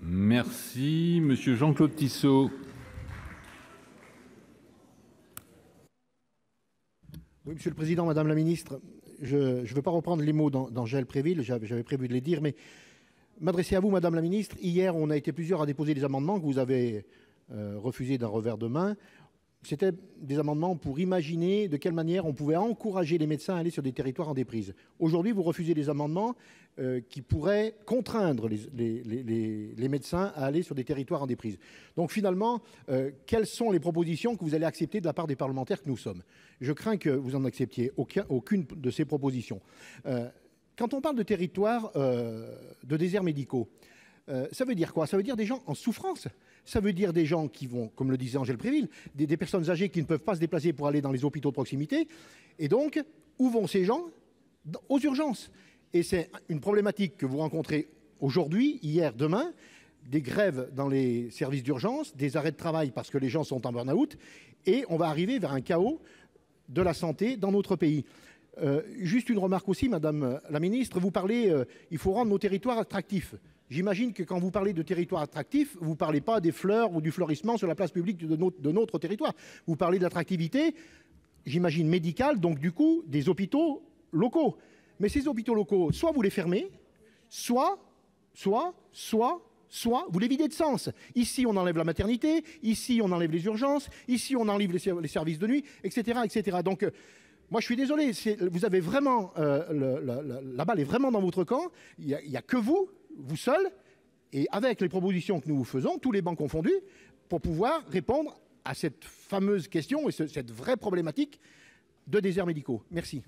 Merci. Monsieur Jean-Claude Tissot. Oui, Monsieur le Président, Madame la Ministre, je ne veux pas reprendre les mots d'Angèle Préville, j'avais prévu de les dire, mais m'adresser à vous, Madame la Ministre. Hier, on a été plusieurs à déposer des amendements que vous avez refusés d'un revers de main. C'était des amendements pour imaginer de quelle manière on pouvait encourager les médecins à aller sur des territoires en déprise. Aujourd'hui, vous refusez des amendements qui pourraient contraindre les médecins à aller sur des territoires en déprise. Donc finalement, quelles sont les propositions que vous allez accepter de la part des parlementaires que nous sommes? Je crains que vous n'en acceptiez aucune de ces propositions. Quand on parle de territoires de déserts médicaux, ça veut dire quoi? Ça veut dire des gens en souffrance. Ça veut dire des gens qui vont, comme le disait Angèle Préville, des personnes âgées qui ne peuvent pas se déplacer pour aller dans les hôpitaux de proximité. Et donc, où vont ces gens? Aux urgences. Et c'est une problématique que vous rencontrez aujourd'hui, hier, demain, des grèves dans les services d'urgence, des arrêts de travail parce que les gens sont en burn-out, et on va arriver vers un chaos de la santé dans notre pays. Juste une remarque aussi, Madame la Ministre, vous parlez, il faut rendre nos territoires attractifs. J'imagine que quand vous parlez de territoire attractif, vous ne parlez pas des fleurs ou du fleurissement sur la place publique de notre territoire. Vous parlez de l'attractivité, j'imagine, médicale, donc du coup, des hôpitaux locaux. Mais ces hôpitaux locaux, soit vous les fermez, soit vous les videz de sens. Ici, on enlève la maternité, ici, on enlève les urgences, ici, on enlève les services de nuit, etc. etc. Donc, moi, je suis désolé, vous avez vraiment, la balle est vraiment dans votre camp, il n'y a que vous seul, et avec les propositions que nous vous faisons, tous les bancs confondus, pour pouvoir répondre à cette fameuse question et cette vraie problématique de déserts médicaux. Merci.